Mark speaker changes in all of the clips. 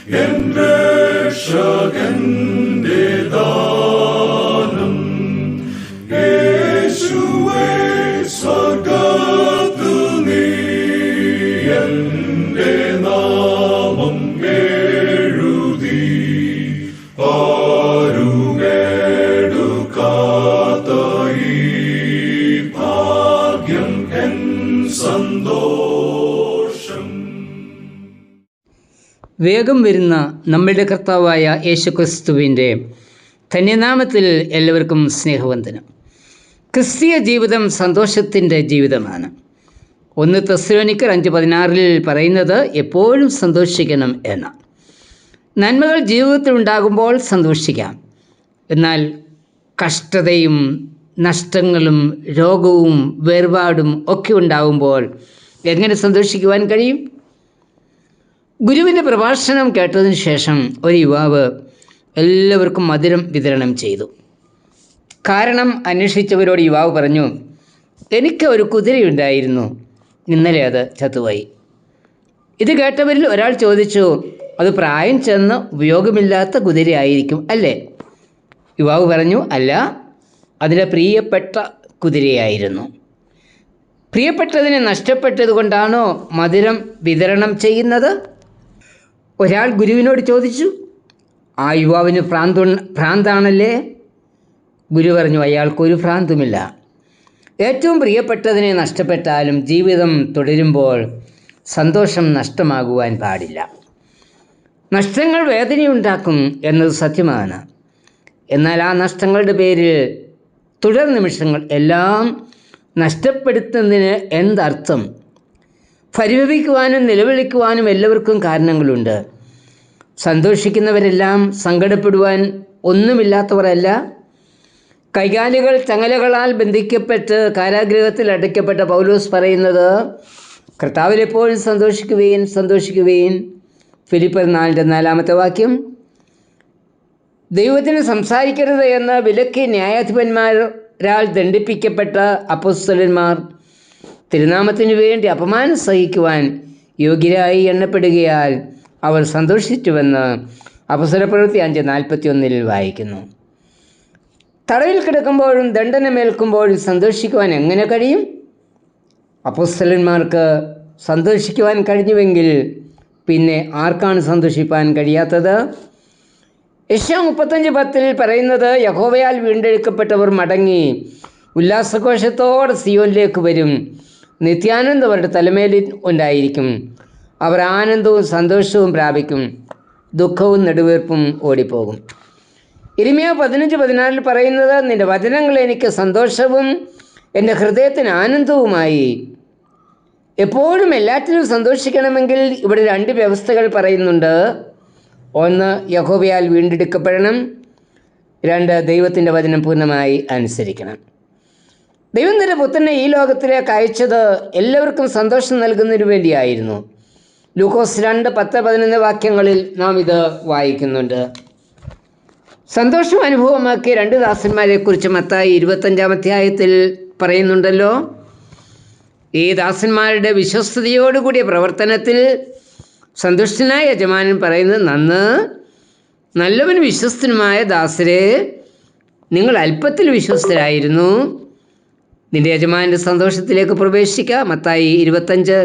Speaker 1: N രക്ഷകന്റെ ദാനം. യേശുവേ സ്വർഗ്ഗത്തു നീ എന്റെ നാമം എഴുതി ആരുമെടുക്കാത്ത ഈ ഭാഗ്യം എൻ സന്തോഷം.
Speaker 2: വേഗം വരുന്ന നമ്മളുടെ കർത്താവായ യേശുക്രിസ്തുവിൻ്റെ ധന്യനാമത്തിൽ എല്ലാവർക്കും സ്നേഹവന്ദനം. ക്രിസ്തീയ ജീവിതം സന്തോഷത്തിൻ്റെ ജീവിതമാണ്. 1 തെസ്സലോനിക്കർ 5:16 പറയുന്നത് എപ്പോഴും സന്തോഷിക്കണം എന്ന്. നന്മകൾ ജീവിതത്തിൽ ഉണ്ടാകുമ്പോൾ സന്തോഷിക്കാം. എന്നാൽ കഷ്ടതയും നഷ്ടങ്ങളും രോഗവും വേർപാടും ഒക്കെ ഉണ്ടാകുമ്പോൾ എങ്ങനെ സന്തോഷിക്കുവാൻ കഴിയും? ഗുരുവിൻ്റെ പ്രഭാഷണം കേട്ടതിന് ശേഷം ഒരു യുവാവ് എല്ലാവർക്കും മധുരം വിതരണം ചെയ്തു. കാരണം അന്വേഷിച്ചവരോട് യുവാവ് പറഞ്ഞു, എനിക്ക് ഒരു കുതിരയുണ്ടായിരുന്നു, ഇന്നലെ അത് ചത്തുപോയി. ഇത് കേട്ടവരിൽ ഒരാൾ ചോദിച്ചു, അത് പ്രായം ചെന്ന് ഉപയോഗമില്ലാത്ത കുതിരയായിരിക്കും അല്ലേ? യുവാവ് പറഞ്ഞു, അല്ല, അതിലെ പ്രിയപ്പെട്ട കുതിരയായിരുന്നു. പ്രിയപ്പെട്ടതിനെ നഷ്ടപ്പെട്ടത് കൊണ്ടാണോ മധുരം വിതരണം ചെയ്യുന്നത്? ഒരാൾ ഗുരുവിനോട് ചോദിച്ചു. ആ യുവാവിന് ഭ്രാന്താണല്ലേ? ഗുരു പറഞ്ഞു, അയാൾക്കൊരു ഭ്രാന്തുമില്ല. ഏറ്റവും പ്രിയപ്പെട്ടതിനെ നഷ്ടപ്പെട്ടാലും ജീവിതം തുടരുമ്പോൾ സന്തോഷം നഷ്ടമാകുവാൻ പാടില്ല. നഷ്ടങ്ങൾ വേദനയുണ്ടാക്കും എന്നത് സത്യമാണ്. എന്നാൽ ആ നഷ്ടങ്ങളുടെ പേരിൽ തുടർ നിമിഷങ്ങൾ എല്ലാം നഷ്ടപ്പെടുത്തുന്നതിന് എന്തർത്ഥം? പരിഭവിക്കുവാനും നിലവിളിക്കുവാനും എല്ലാവർക്കും കാരണങ്ങളുണ്ട്. സന്തോഷിക്കുന്നവരെല്ലാം സങ്കടപ്പെടുവാൻ ഒന്നുമില്ലാത്തവരല്ല. കൈകാലുകൾ ചങ്ങലകളാൽ ബന്ധിക്കപ്പെട്ട് കാരാഗൃഹത്തിൽ അടയ്ക്കപ്പെട്ട പൗലോസ് പറയുന്നത്, കർത്താവിൽ എപ്പോഴും സന്തോഷിക്കുവേൻ സന്തോഷിക്കുവേൻ. ഫിലിപ്പർ 4:4 ദൈവത്തിന് സംസാരിക്കരുത് എന്ന് വിലക്കി ന്യായാധിപന്മാരാൽ ദണ്ഡിപ്പിക്കപ്പെട്ട അപ്പോസ്തലന്മാർ തിരുനാമത്തിനു വേണ്ടി അപമാനം സഹിക്കുവാൻ യോഗ്യരായി എണ്ണപ്പെടുകയാൽ അവർ സന്തോഷിച്ചുവെന്ന് അപ്പോസ്തലപ്രവൃത്തി 5:41 വായിക്കുന്നു. തടവിൽ കിടക്കുമ്പോഴും ദണ്ഡനമേൽക്കുമ്പോഴും സന്തോഷിക്കുവാൻ എങ്ങനെ കഴിയും? അപ്പോസ്തലന്മാർക്ക് സന്തോഷിക്കുവാൻ കഴിഞ്ഞുവെങ്കിൽ പിന്നെ ആർക്കാണ് സന്തോഷിപ്പാൻ കഴിയാത്തത്? യെശയ്യാ 35:10 പറയുന്നത്, യഹോവയാൽ വീണ്ടെടുക്കപ്പെട്ടവർ മടങ്ങി ഉല്ലാസഘോഷത്തോടെ സിയോനിലേക്ക് വരും. നിത്യാനന്ദം അവരുടെ തലമേലിൽ ഉണ്ടായിരിക്കും. അവർ ആനന്ദവും സന്തോഷവും പ്രാപിക്കും. ദുഃഖവും നെടുവീർപ്പും ഓടിപ്പോകും. യിരെമ്യാ 15:14 പറയുന്നത്, നിന്റെ വചനങ്ങൾ എനിക്ക് സന്തോഷവും എൻ്റെ ഹൃദയത്തിന് ആനന്ദവുമായി. എപ്പോഴും എല്ലാറ്റിനും സന്തോഷിക്കണമെങ്കിൽ ഇവിടെ 2 വ്യവസ്ഥകൾ പറയുന്നുണ്ട്. 1, യഹോവയാൽ വീണ്ടെടുക്കപ്പെടണം. 2, ദൈവത്തിൻ്റെ വചനം പൂർണ്ണമായി അനുസരിക്കണം. ദൈവം തൻ്റെ പുത്രനെ ഈ ലോകത്തിലേക്ക് അയച്ചത് എല്ലാവർക്കും സന്തോഷം നൽകുന്നതിന് വേണ്ടിയായിരുന്നു. ലൂക്കോസ് 2:10-11 നാം ഇത് വായിക്കുന്നുണ്ട്. സന്തോഷം അനുഭവമാക്കിയ 2 ദാസന്മാരെക്കുറിച്ച് മത്തായി 25 പറയുന്നുണ്ടല്ലോ. ഈ ദാസന്മാരുടെ വിശ്വസ്തയോടുകൂടിയ പ്രവർത്തനത്തിൽ സന്തുഷ്ടനായ യജമാനൻ പറയുന്നത്, നല്ലവനും വിശ്വസ്തനുമായ ദാസരെ, നിങ്ങൾ അല്പത്തിൽ വിശ്വസ്തരായിരുന്നു, നിന്റെ യജമാനൻ്റെ സന്തോഷത്തിലേക്ക് പ്രവേശിക്കുക. മത്തായി 25,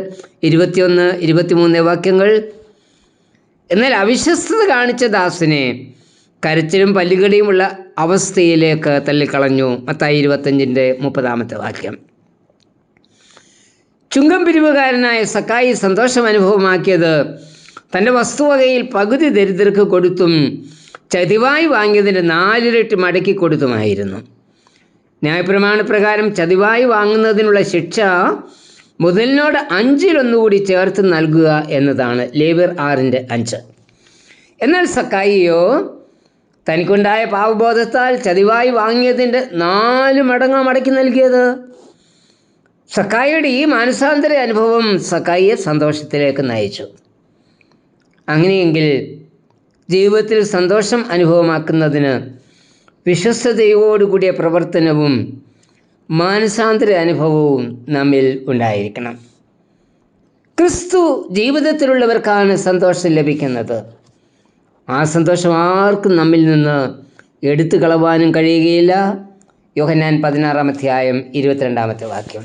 Speaker 2: 21, 23 എന്നാൽ അവിശ്വസ്തത കാണിച്ച ദാസനെ കരച്ചിലും പല്ലുകടിയുമുള്ള അവസ്ഥയിലേക്ക് തള്ളിക്കളഞ്ഞു. മത്തായി 25:30 ചുങ്കം പിരിവുകാരനായ സക്കായി സന്തോഷം അനുഭവമാക്കിയത് തൻ്റെ വസ്തുവകയിൽ പകുതി ദരിദ്രർക്ക് കൊടുത്തും ചതിവായി വാങ്ങിയതിൻ്റെ 4 ഇരട്ടി മടക്കി കൊടുത്തുമായിരുന്നു. ന്യായപ്രമാണപ്രകാരം ചതിവായി വാങ്ങുന്നതിനുള്ള ശിക്ഷ മുതലിനോട് 5-1 കൂടി ചേർത്ത് നൽകുക എന്നതാണ്. ലേവ്യർ 6:5. എന്നാൽ സക്കായിയോ തനിക്കുണ്ടായ പാവബോധത്താൽ ചതിവായി വാങ്ങിയതിൻ്റെ 4 മടങ്ങ് മടക്കി നൽകിയത്. സക്കായിയുടെ ഈ മാനസാന്തര അനുഭവം സക്കായിയെ സന്തോഷത്തിലേക്ക് നയിച്ചു. അങ്ങനെയെങ്കിൽ ജീവിതത്തിൽ സന്തോഷം അനുഭവമാക്കുന്നതിന് വിശ്വസ്തയോടുകൂടിയ പ്രവർത്തനവും മാനസാന്തര അനുഭവവും നമ്മിൽ ഉണ്ടായിരിക്കണം. ക്രിസ്തു ജീവിതത്തിലുള്ളവർക്കാണ് സന്തോഷം ലഭിക്കുന്നത്. ആ സന്തോഷം ആർക്കും നമ്മിൽ നിന്ന് എടുത്തു കളവാനും കഴിയുകയില്ല. യോഹന്നാൻ 16-22 വാക്യം.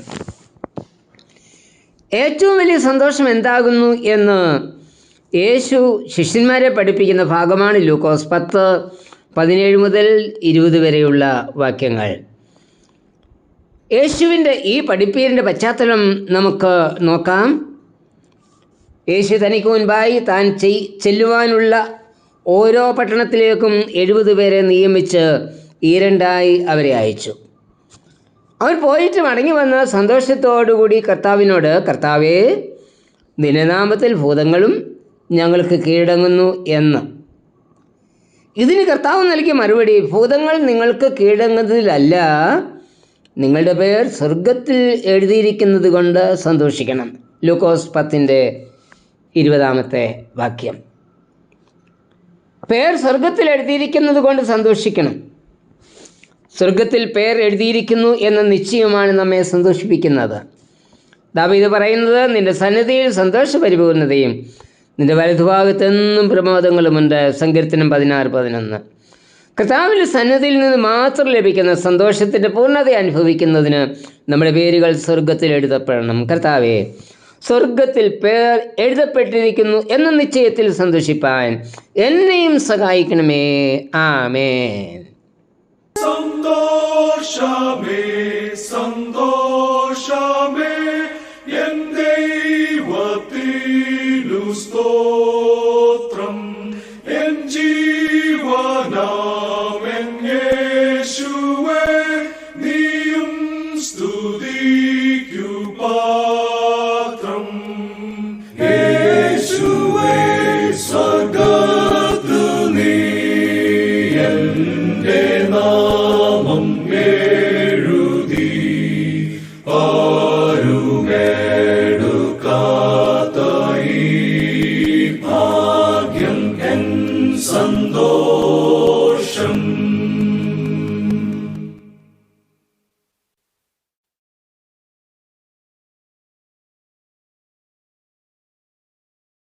Speaker 2: ഏറ്റവും വലിയ സന്തോഷം എന്താകുന്നു എന്ന് യേശു ശിഷ്യന്മാരെ പഠിപ്പിക്കുന്ന ഭാഗമാണ് ലൂക്കോസ് 10:17-20 വരെയുള്ള വാക്യങ്ങൾ. യേശുവിൻ്റെ ഈ പഠിപ്പീരിൻ്റെ പശ്ചാത്തലം നമുക്ക് നോക്കാം. യേശു തനിക്ക് മുൻപായി താൻ ചെല്ലുവാനുള്ള ഓരോ പട്ടണത്തിലേക്കും 70 പേരെ നിയമിച്ച് ഈരണ്ടായി അവരെ അയച്ചു. അവർ പോയിട്ട് മടങ്ങി വന്ന സന്തോഷത്തോടുകൂടി കർത്താവിനോട്, കർത്താവേ, നിന്റെ നാമത്തിൽ ഭൂതങ്ങളും ഞങ്ങൾക്ക് കീഴടങ്ങുന്നു എന്ന്. ഇതിന് കർത്താവ് നൽകിയ മറുപടി, ഭൂതങ്ങൾ നിങ്ങൾക്ക് കീഴടങ്ങുന്നതിലല്ല, നിങ്ങളുടെ പേർ സ്വർഗത്തിൽ എഴുതിയിരിക്കുന്നത് കൊണ്ട് സന്തോഷിക്കണം. ലൂക്കോസ് 10:20 വാക്യം. പേർ സ്വർഗത്തിൽ എഴുതിയിരിക്കുന്നത് കൊണ്ട് സന്തോഷിക്കണം. സ്വർഗത്തിൽ പേർ എഴുതിയിരിക്കുന്നു എന്ന നിശ്ചയമാണ് നമ്മെ സന്തോഷിപ്പിക്കുന്നത്. ദാവീദ് പറയുന്നത്, നിന്റെ സന്നിധിയിൽ സന്തോഷപരിപൂർണതയും നിന്റെ വലതുഭാഗത്തെന്നും പ്രമോദങ്ങളുമുണ്ട്. സങ്കീർത്തനം 16:11. കർത്താവിൻ്റെ സന്നിധിയിൽ നിന്ന് മാത്രം ലഭിക്കുന്ന സന്തോഷത്തിൻ്റെ പൂർണ്ണത അനുഭവിക്കുന്നതിന് നമ്മുടെ പേരുകൾ സ്വർഗത്തിൽ എഴുതപ്പെടണം. കർത്താവേ, സ്വർഗത്തിൽ പേർ എഴുതപ്പെട്ടിരിക്കുന്നു എന്ന നിശ്ചയത്തിൽ സന്തോഷിപ്പാൻ എന്നെയും സഹായിക്കണമേ. ആമേൻ.
Speaker 1: സന്തോഷമേ സന്തോഷമേ എൻ ദൈവത്തിനു സ്തോത്രം.